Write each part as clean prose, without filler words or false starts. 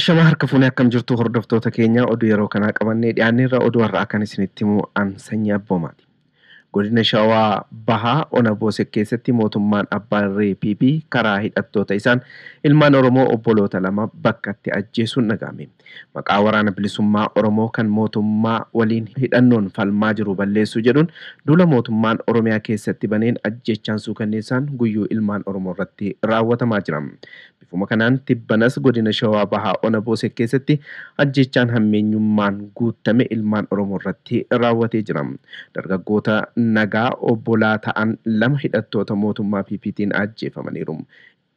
Ashama harka fuunee akkam jirtu hordoftoota keenya oduu yeroo kanaa qabannee dhiyaanneerra oduu har'aa kan isinitti himu an sanyii abboomaati. Godina Shawaa Bahaa Ona Boosee keessatti mootummaan Abbaa Irree PP karaa hidhattoota isaan ilmaan Oromoo obboloota lama bakkatti ajjeesuun dhaga'ame. Maqaa waraana bilisummaa Oromoo kan mootummaa waliin hidhannoon falmaa jiru balleessuu jedhuun duula mootummaan Oromiyaa keessatti baneen ajjeechaan suukanneessaan guyyuu ilmaan Oromoo irratti raawwatamaa jira. Bifuma kanaan tibbanas godina Shawaa Bahaa Ona Boosee keessatti ajjeechaan hammeenyummaan guutame ilmaan Oromoo irratti raawwatee jira. Dargaggoota nagaa obbolaa ta'an lama hidhattoota mootummaa PPtiin ajjeefamaniiru.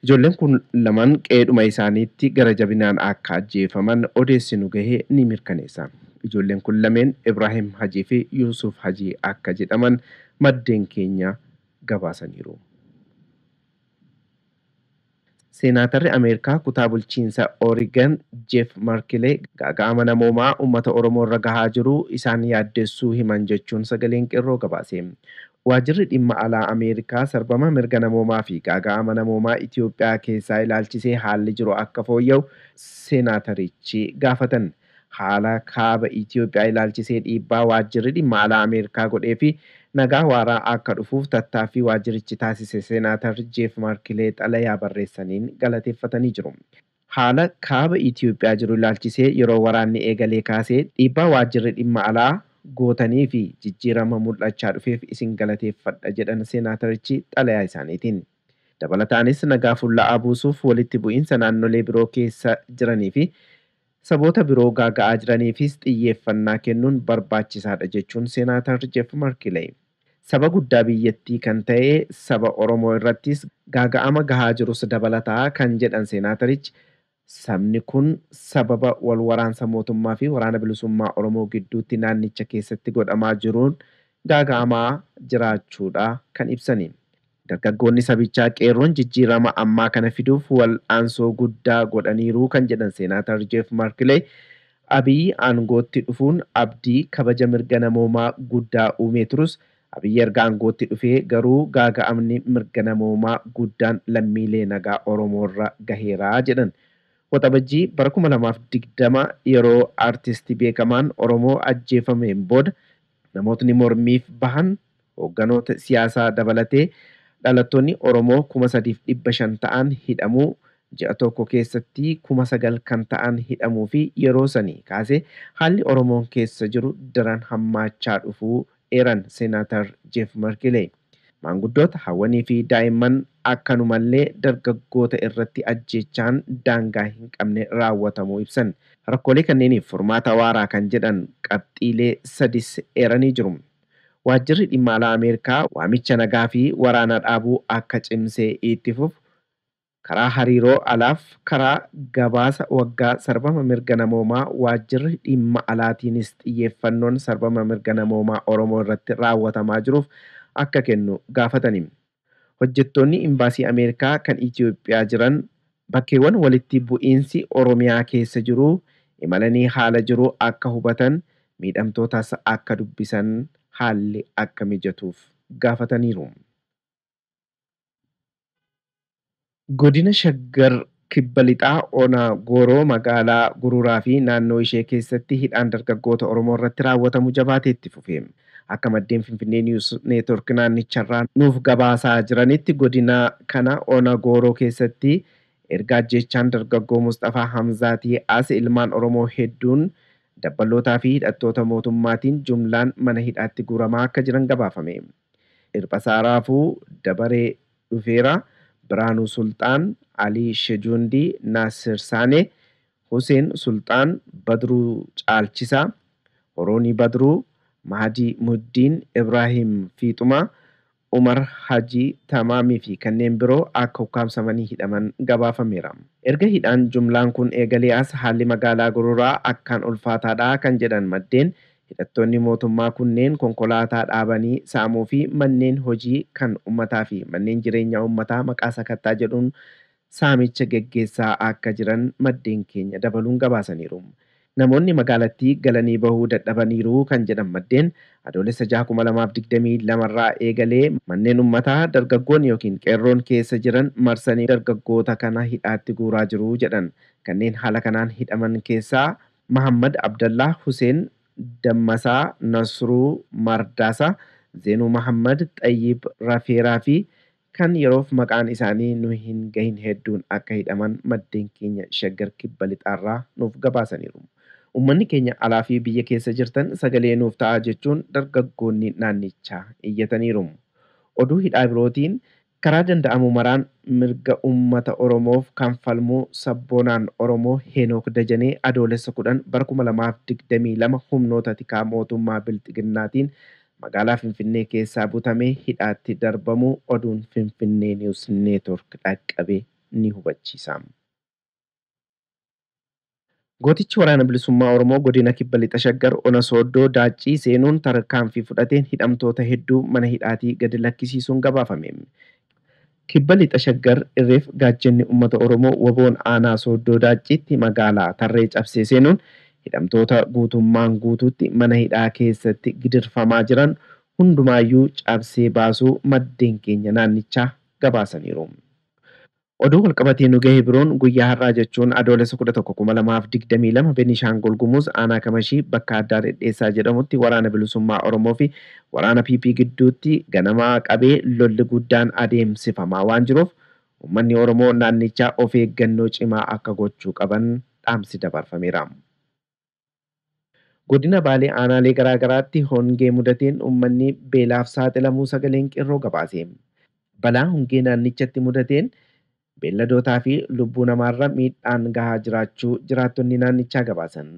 Ijoolleen kun lamaan qeeduma isaaniitti gara jabinaan akka ajjeefaman odeessinu gahee ni mirkaneessa. Ijoolleen kun lameen Ibrahim Hajii fi Yusuf Hajii akka jedhaman maddeen keenya gabaasaniiru. Seenaatarri Ameerikaa kutaa bulchiinsa Oregon Jeff Merkley gaaga'ama namoomaa uummata Oromoo irra gahaa jiru isaan yaaddessuu himan jechuun sagaleen qeerroo gabaase. Waajjirri dhimma alaa Ameerikaa sarbama mirga namoomaa fi gaaga'ama namoomaa Itoophiyaa keessaa ilaalchisee haalli jiru akka fooyya'u seenaatarichi gaafatan. Haala kaaba Itoophiyaa ilaalchisee dhiibbaa waajjirri dhimma alaa Ameerikaa godhee fi nagaa waaraa akka dhufuuf tattaaffii waajjirichi taasise seenaatar Jeff Merkley xalayaa barreessaniin galateeffatanii jiru. Haala kaaba Itoophiyaa jiru ilaalchisee yeroo waraanni eegalee kaasee dhiibbaa waajjirri dhimma alaa gootanii fi jijjiirama mul'achaa dhufeef isin galateeffadha jedhan seenaatarichi xalayaa isaaniitiin. Dabalataanis nagaa fuulla'aa buusuuf walitti bu'iinsa naannolee biroo keessa jiranii fi saboota biroo gaaga'aa jiraniifis xiyyeeffannaa kennuun barbaachisaadha jechuun seenaatar Jeff Merkley. Saba guddaa biyyattii kan ta'e saba Oromoo irrattis gaaga'ama gahaa jirus dabalataa kan jedhan seenaatarichi sabni kun sababa wal waraansa mootummaa fi waraana bilisummaa Oromoo gidduutti naannicha keessatti godhamaa jiruun gaaga'amaa jiraachuudha kan ibsani. Dargaggoonni sabichaa qeerroon jijjiirama ammaa kana fiduuf wal aansoo guddaa godhaniiru kan jedhan seenaatar Jeff Merkley Abiy aangootti dhufuun abdii kabaja mirga namoomaa guddaa uumee turus Abiy erga aangootti dhufee garuu gaaga'amni mirga namoomaa guddaan lammiilee nagaa Oromoo irra gaheeraa jedhan. Waxabajjii bara 2020 yeroo aartistii beekamaan Oromoo ajjeefameen booda namootni mormiif bahan hoogganoota siyaasaa dabalatee dhalattoonni Oromoo 3,500 ta'an hidhamuu ji'a tokko keessatti 9,000 kan ta'an hidhamuu fi yeroo sanii kaasee haalli Oromoon keessa jiru daran hammaachaa dhufuu eeran seenaatar Jeff Merkley. Maanguddoota hawwanii fi daa'imman akkanumallee dargaggoota irratti ajjeechaan daangaa hin qabne raawwatamuu ibsan. Rakkoolee kanneeniif furmaata waaraa kan jedhan qabxiilee sadis eeranii jiru. Waajjirri dhimma alaa Ameerikaa waamicha nagaa fi waraana dhaabuu akka cimsee itti fufu karaa hariiroo alaaf karaa gabaasa waggaa sarbama mirga namoomaa waajjirri dhimma alaatiinis xiyyeeffannoon sarbama mirga namoomaa Oromoo irratti raawwatamaa jiruuf akka kennu gaafatani. Hojjettoonni imbaasii Ameerikaa kan Itoophiyaa jiran bakkeewwan walitti bu'iinsi Oromiyaa keessa jiru imalanii haala jiru akka hubatan miidhamtootas akka dubbisan haalli akka mijatuuf gaafataniiru. Godina Shaggar Kibba Lixaa Ona Gooroo magaalaa Gururaa fi naannoo ishee keessatti hidhaan dargaggoota Oromoo irratti raawwatamu jabaatee itti fufe. Akka maddeen Finfinnee News Network naannicharraa nuuf gabaasaa jiranitti godina kana Ona Gooroo keessatti erga ajjeechaan dargaggoo Mustafaa Hamzaatii as ilmaan Oromoo hedduun dabbalootaa fi hidhattoota mootummaatiin jumlaan mana hidhaatti guuramaa akka jiran gabaafame. Irbasaa Raafuu Dabaree dhufeera. Biraanuu Sultaan, Ali Shejundi, Nasir Saane, Hussein Sultaan, Badruu Caalchisaa, Horoonii Badruu, Mahdi Muddin, Ibrahim Fiixumaa, Umar Hajii Tamaamii fi kanneen biroo akka ukkaamsamanii hidhaman gabaafameera. Erga hidhaan jumlaan kun eegalee as haalli magaalaa Gururaa akkaan ulfaataadha kan jedhan maddeen hidhattoonni mootummaa kunneen konkolaataa dhaabanii saamuu fi manneen hojii kan uummataa fi manneen jireenyaa uummataa maqaa sakattaa jedhuun saamicha geggeessaa akka jiran maddeen keenya dabaluun gabaasaniiru. Namoonni magaalattii galanii bahuu dadhabaniiru kan jedhan maddeen adoolessa 2022 irraa eegalee manneen uummataa dargaggoonni yookiin qeerroon keessa jiran marsanii dargaggoota kana hidhaatti guuraa jiru jedhan. Kanneen haala kanaan hidhaman keessaa Mahammad Abdallaa Huseen Dammasaa Nasruu Mardaasaa Zeenuu Mahammad Xayyib Rafeeraa fi kan yeroof maqaan isaanii nu hin gahin hedduun akka hidhaman maddeen keenya shaggar kibba lixaarraa nuuf gabaasaniiru. Uummanni keenya alaa fi biyya keessa jirtan sagalee nuuf ta'aa jechuun dargaggoonni naannichaa iyyataniiru. Oduu hidhaa birootiin karaa danda'amu maraan mirga uummata Oromoof kan falmuu sabboonaan Oromoo Heenook Dajanee adoolessa 10 bara 2022 humnoota tikaa mootummaa Bilxiginnaatiin magaalaa Finfinnee keessaa butamee hidhaatti darbamuu oduun Finfinnee Niwus Neetwork dhaqqabe ni hubachiisa. Gootichi waraana bilisummaa Oromoo godina kibba lixa shaggar ona sooddoo daaccii seenuun tarkaanfii fudhateen hidhamtoota hedduu mana hidhaatii gadi lakkisiisuun gabaafame. Kibba lixa shaggar irreef gaachanni uummata Oromoo waboon aanaa sooddoo daacciitti magaalaa tarree cabsee seenuun hidhamtoota guutummaan guutuutti mana hidhaa keessatti gidirfamaa jiran hundumaayyuu cabsee baasuu maddeen keenya naannichaa gabaasaniiru. Oduu walqabatee nu gahee biroon guyyaa har'aa jechuun adoolessa 11 Beenishaangul Gumuz aanaa Kamashii bakka addaa Dhedheessaa jedhamutti waraana bilisummaa Oromoo fi waraana PP gidduutti ganamaa qabee lolli guddaan adeemsifamaa waan jiruuf uummanni Oromoo naannichaa of eeggannoo cimaa akka gochuu qaban dhaamsi dabarfameera. Godina Baalee aanaalee garaa garaatti hongee mudateen uummanni beelaaf saaxilamuu sagaleen qeerroo gabaase. Balaa hongee naannichatti mudateen beelladootaa fi lubbuu namaarra miidhaan gahaa jiraachuu jiraattonni naannichaa gabaasan.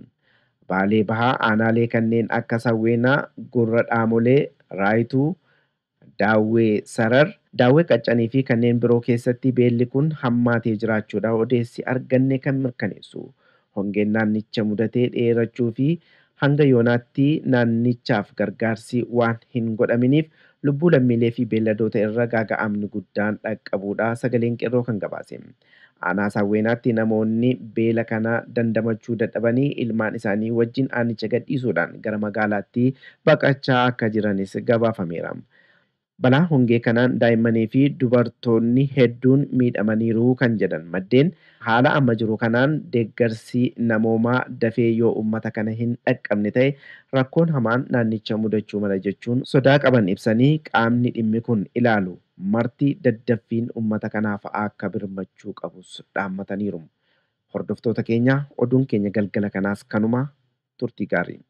Baalee bahaa aanaalee kanneen akka Sawweenaa, Gurra Dhaamolee, Raayituu, Daawwee Sarar, Daawwee Qaccanii fi kanneen biroo keessatti beelli kun hammaatee jiraachuudha odeessi arganne kan mirkaneessu. Hongeen naannicha mudatee dheerachuu fi hanga yoonaatti naannichaaf gargaarsi waan hin godhaminiif lubbuu lammiilee fi beelladoota irra gaaga'amni guddaan dhaqqabuudha sagaleen qeerroo kan gabaase. Aanaa Sawweenaatti namoonni beela kana dandamachuu dadhabanii ilmaan isaanii wajjin aanicha gadhiisuudhaan gara magaalaatti baqachaa akka jiranis gabaafameera. Balaa hongee kanaan daa'immanii fi dubartoonni hedduun miidhamaniiru kan jedhan maddeen haala amma jiru kanaan deeggarsi namoomaa dafee yoo uummata kana hin dhaqqabne ta'e rakkoon hamaan naannicha mudachuu mala jechuun sodaa qaban ibsanii qaamni dhimmi kun ilaalu marti daddaffiin uummata kanaaf akka birmachuu qabus dhaammataniiru. Hordoftoota keenya oduun keenya galgala kanaas kanuma turtii gaarii.